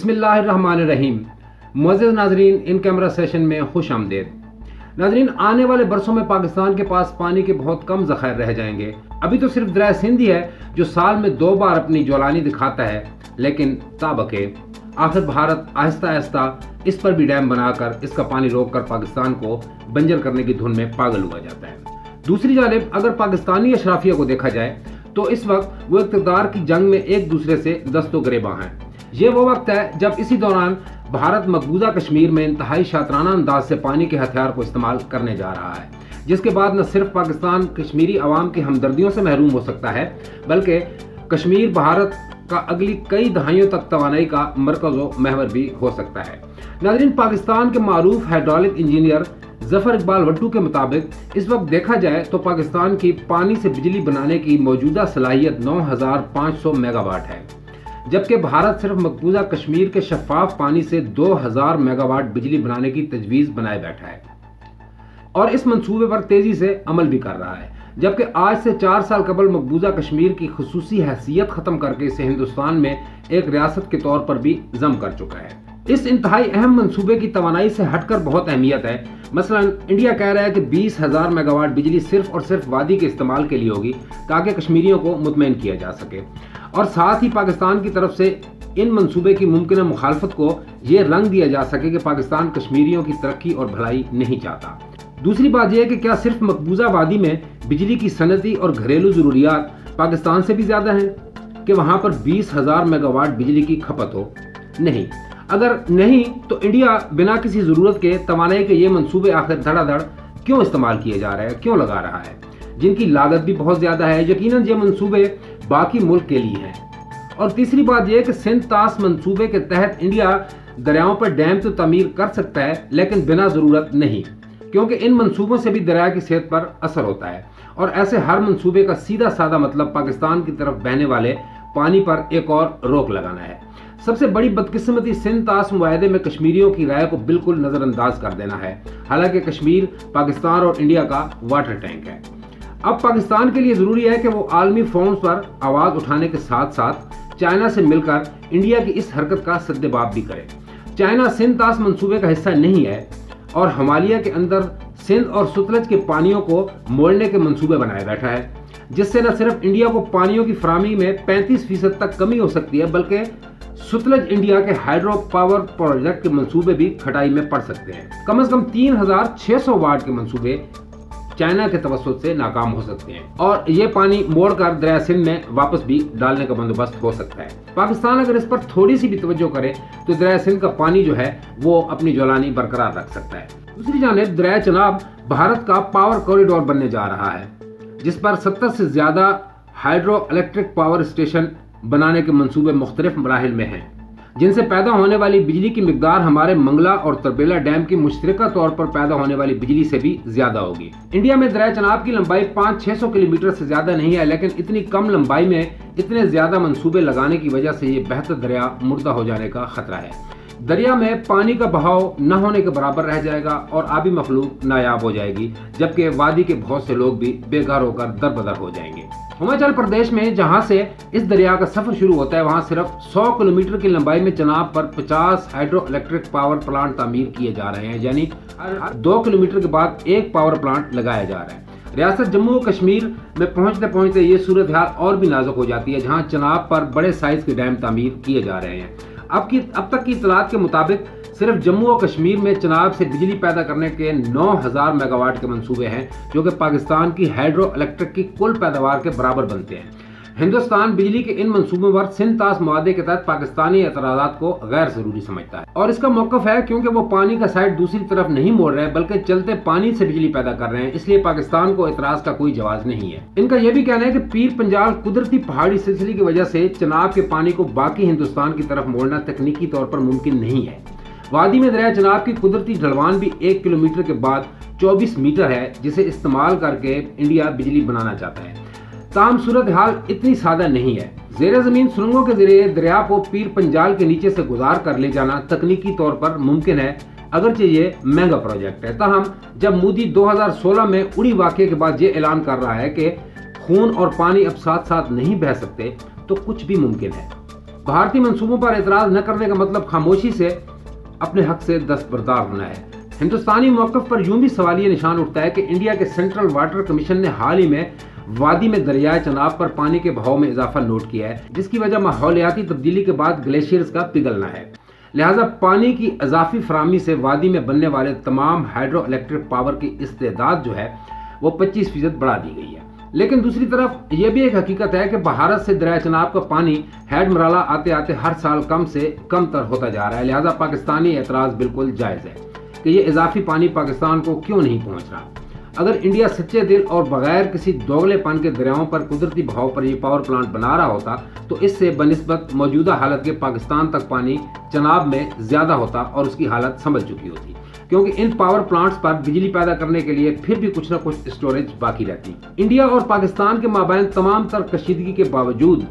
بسم اللہ الرحمن الرحیم۔ معزز ناظرین، ان کیمرہ سیشن میں خوش آمدید۔ ناظرین، آنے والے برسوں میں پاکستان کے پاس پانی کے بہت کم ذخائر رہ جائیں گے۔ ابھی تو صرف دریائے سندھ ہی ہے جو سال میں 2 بار اپنی جولانی دکھاتا ہے، لیکن تابکہ آخر بھارت آہستہ آہستہ اس پر بھی ڈیم بنا کر اس کا پانی روک کر پاکستان کو بنجر کرنے کی دھن میں پاگل ہوا جاتا ہے۔ دوسری جانب اگر پاکستانی اشرافیہ کو دیکھا جائے تو اس وقت وہ اقتدار کی جنگ میں ایک دوسرے سے دست و گریباں ہیں۔ یہ وہ وقت ہے جب اسی دوران بھارت مقبوضہ کشمیر میں انتہائی شاطرانہ انداز سے پانی کے ہتھیار کو استعمال کرنے جا رہا ہے، جس کے بعد نہ صرف پاکستان کشمیری عوام کی ہمدردیوں سے محروم ہو سکتا ہے، بلکہ کشمیر بھارت کا اگلی کئی دہائیوں تک توانائی کا مرکز و محور بھی ہو سکتا ہے۔ ناظرین، پاکستان کے معروف ہائیڈرولک انجینئر ظفر اقبال وٹو کے مطابق اس وقت دیکھا جائے تو پاکستان کی پانی سے بجلی بنانے کی موجودہ صلاحیت 9500 میگا واٹ ہے، جبکہ بھارت صرف مقبوضہ کشمیر کے شفاف پانی سے 2000 میگا واٹ بجلی بنانے کی تجویز بنائے بیٹھا ہے اور اس منصوبے پر تیزی سے عمل بھی کر رہا ہے، جبکہ آج سے 4 سال قبل مقبوضہ کشمیر کی خصوصی حیثیت ختم کر کے اسے ہندوستان میں ایک ریاست کے طور پر بھی ضم کر چکا ہے۔ اس انتہائی اہم منصوبے کی توانائی سے ہٹ کر بہت اہمیت ہے۔ مثلا انڈیا کہہ رہا ہے کہ 20,000 میگا واٹ بجلی صرف اور صرف وادی کے استعمال کے لیے ہوگی تاکہ کشمیریوں کو مطمئن کیا جا سکے، اور ساتھ ہی پاکستان کی طرف سے ان منصوبے کی ممکنہ مخالفت کو یہ رنگ دیا جا سکے کہ پاکستان کشمیریوں کی ترقی اور بھلائی نہیں چاہتا۔ دوسری بات یہ ہے کہ کیا صرف مقبوضہ وادی میں بجلی کی صنعتی اور گھریلو ضروریات پاکستان سے بھی زیادہ ہیں کہ وہاں پر 20,000 میگا واٹ بجلی کی کھپت ہو؟ نہیں۔ اگر نہیں تو انڈیا بنا کسی ضرورت کے توانائی کے یہ منصوبے آخر دھڑا دھڑ کیوں استعمال کیے جا رہے ہیں، کیوں لگا رہا ہے، جن کی لاگت بھی بہت زیادہ ہے؟ یقیناً یہ منصوبے باقی ملک کے لیے ہیں۔ اور تیسری بات یہ کہ سندھ طاس منصوبے کے تحت انڈیا دریاؤں پر ڈیم تو تعمیر کر سکتا ہے، لیکن بنا ضرورت نہیں، کیونکہ ان منصوبوں سے بھی دریا کی صحت پر اثر ہوتا ہے، اور ایسے ہر منصوبے کا سیدھا سادہ مطلب پاکستان کی طرف بہنے والے پانی پر ایک اور روک لگانا ہے۔ سب سے بڑی بدقسمتی سندھ طاس معاہدے میں کشمیریوں کی رائے کو بالکل نظر انداز کر دینا ہے، حالانکہ کشمیر پاکستان اور انڈیا کا واٹر ٹینک ہے۔ اب پاکستان کے لیے ضروری ہے کہ وہ عالمی فورمز پر آواز اٹھانے کے ساتھ ساتھ چائنا سے مل کر انڈیا کی اس حرکت کا سدباب بھی کرے۔ چائنا سندھ طاس منصوبے کا حصہ نہیں ہے اور ہمالیہ کے اندر سندھ اور ستلج کے پانیوں کو موڑنے کے منصوبے بنائے بیٹھا ہے، جس سے نہ صرف انڈیا کو پانیوں کی فراہمی میں 35% تک کمی ہو سکتی ہے، بلکہ ستلج انڈیا کے ہائیڈرو پاور پروجیکٹ کے منصوبے بھی کھٹائی میں پڑ سکتے ہیں۔ کم از کم 3600 واٹ کے منصوبے چائنا کے توسط سے ناکام ہو سکتے ہیں، اور یہ پانی موڑ کر دریا سندھ میں واپس بھی ڈالنے کا بندوبست ہو سکتا ہے۔ پاکستان اگر اس پر تھوڑی سی بھی توجہ کرے تو دریا سندھ کا پانی جو ہے وہ اپنی جولانی برقرار رکھ سکتا ہے۔ دوسری جانب دریا چناب بھارت کا پاور کوریڈور بننے جا رہا ہے، جس پر 70 سے زیادہ ہائیڈرو الیکٹرک پاور اسٹیشن بنانے کے منصوبے مختلف مراحل میں ہیں، جن سے پیدا ہونے والی بجلی کی مقدار ہمارے منگلا اور تربیلا ڈیم کی مشترکہ طور پر پیدا ہونے والی بجلی سے بھی زیادہ ہوگی۔ انڈیا میں دریا چناب کی لمبائی 500-600 کلومیٹر سے زیادہ نہیں ہے، لیکن اتنی کم لمبائی میں اتنے زیادہ منصوبے لگانے کی وجہ سے یہ بہتا دریا مردہ ہو جانے کا خطرہ ہے۔ دریا میں پانی کا بہاؤ نہ ہونے کے برابر رہ جائے گا اور آبی مخلوق نایاب ہو جائے گی، جبکہ وادی کے بہت سے لوگ بھی بے گھر ہو کر دربدر ہو جائیں گے۔ ہماچل پردیش میں جہاں سے اس دریا کا سفر شروع ہوتا ہے، وہاں صرف 100 کلومیٹر کی لمبائی میں چناب پر 50 ہائیڈرو الیکٹرک پاور پلانٹ تعمیر کیے جا رہے ہیں، یعنی ہر 2 کلومیٹر کے بعد ایک پاور پلانٹ لگایا جا رہا ہے۔ ریاست جموں و کشمیر میں پہنچتے پہنچتے یہ صورتحال اور بھی نازک ہو جاتی ہے، جہاں چناب پر بڑے سائز کے ڈیم تعمیر کیے جا رہے ہیں۔ اب تک کی اطلاعات کے مطابق صرف جموں و کشمیر میں چناب سے بجلی پیدا کرنے کے 9000 میگا واٹ کے منصوبے ہیں، جو کہ پاکستان کی ہائیڈرو الیکٹرک کی کل پیداوار کے برابر بنتے ہیں۔ ہندوستان بجلی کے ان منصوبوں پر سندھ طاس معاہدے کے تحت پاکستانی اعتراضات کو غیر ضروری سمجھتا ہے، اور اس کا موقف ہے کیونکہ وہ پانی کا سائڈ دوسری طرف نہیں موڑ رہے بلکہ چلتے پانی سے بجلی پیدا کر رہے ہیں، اس لیے پاکستان کو اعتراض کا کوئی جواز نہیں ہے۔ ان کا یہ بھی کہنا ہے کہ پیر پنجال قدرتی پہاڑی سلسلے کی وجہ سے چناب کے پانی کو باقی ہندوستان کی طرف موڑنا تکنیکی طور پر ممکن نہیں ہے۔ وادی میں دریا چناب کی قدرتی ڈھلوان بھی 1 کلومیٹر کے بعد 24 میٹر ہے، جسے استعمال کر کے انڈیا بجلی بنانا چاہتا ہے۔ تاہم صورتحال اتنی سادہ نہیں ہے۔ زیر زمین سرنگوں کے ذریعے دریا کو پیر پنجال کے نیچے سے گزار کر لے جانا تکنیکی طور پر ممکن ہے، اگرچہ یہ مہنگا پروجیکٹ ہے۔ تاہم جب مودی 2016 میں اڑی واقعے کے بعد یہ اعلان کر رہا ہے کہ خون اور پانی اب ساتھ ساتھ نہیں بہہ سکتے، تو کچھ بھی ممکن ہے۔ بھارتی منصوبوں پر اعتراض نہ کرنے کا مطلب خاموشی سے اپنے حق سے دستبردار ہونا ہے۔ ہندوستانی موقف پر یوں بھی سوالیہ نشان اٹھتا ہے کہ انڈیا کے سینٹرل واٹر کمیشن نے حال ہی میں وادی میں دریائے چناب پر پانی کے بہاؤ میں اضافہ نوٹ کیا ہے، جس کی وجہ ماحولیاتی تبدیلی کے بعد گلیشیئرز کا پگھلنا ہے۔ لہٰذا پانی کی اضافی فراہمی سے وادی میں بننے والے تمام ہائیڈرو الیکٹرک پاور کی استعداد جو ہے وہ 25% بڑھا دی گئی ہے۔ لیکن دوسری طرف یہ بھی ایک حقیقت ہے کہ بھارت سے دریائے چناب کا پانی ہیڈ مرالہ آتے آتے ہر سال کم سے کم تر ہوتا جا رہا ہے، لہٰذا پاکستانی اعتراض بالکل جائز ہے کہ یہ اضافی پانی پاکستان کو کیوں نہیں پہنچ رہا۔ اگر انڈیا سچے دل اور بغیر کسی دوگلے پن کے دریاؤں پر قدرتی بہاؤ پر یہ پاور پلانٹ بنا رہا ہوتا تو اس سے بنسبت موجودہ حالت کے پاکستان تک پانی چناب میں زیادہ ہوتا اور اس کی حالت سنبھل چکی ہوتی، کیونکہ ان پاور پلانٹس پر بجلی پیدا کرنے کے لیے پھر بھی کچھ نہ کچھ اسٹوریج باقی رہتی۔ انڈیا اور پاکستان کے مابین تمام تر کشیدگی کے باوجود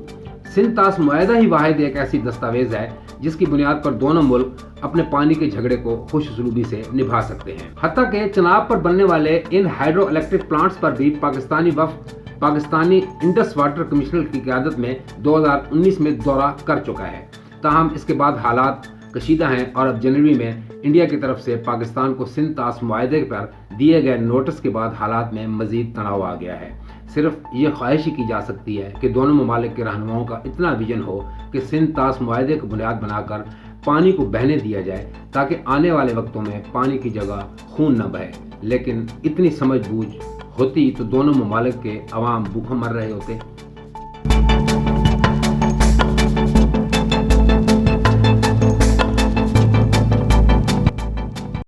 سندھ طاس معاہدہ ہی واحد ایک ایسی دستاویز ہے جس کی بنیاد پر دونوں ملک اپنے پانی کے جھگڑے کو خوش اسلوبی سے نبھا سکتے ہیں۔ حتیٰ کہ چناب پر بننے والے ان ہائیڈرو الیکٹرک پلانٹس پر بھی پاکستانی وفد پاکستانی انڈس واٹر کمشنر کی قیادت میں 2019 میں دورہ کر چکا ہے، تاہم اس کے بعد حالات کشیدہ ہیں اور اب جنوری میں انڈیا کی طرف سے پاکستان کو سندھ طاس معاہدے پر دیے گئے نوٹس کے بعد حالات میں مزید تناؤ آ گیا ہے۔ صرف یہ خواہش ہی کی جا سکتی ہے کہ دونوں ممالک کے رہنماؤں کا اتنا ویژن ہو کہ سندھ طاس معاہدے کو بنیاد بنا کر پانی کو بہنے دیا جائے تاکہ آنے والے وقتوں میں پانی کی جگہ خون نہ بہے، لیکن اتنی سمجھ بوجھ ہوتی تو دونوں ممالک کے عوام بھوکوں مر رہے ہوتے۔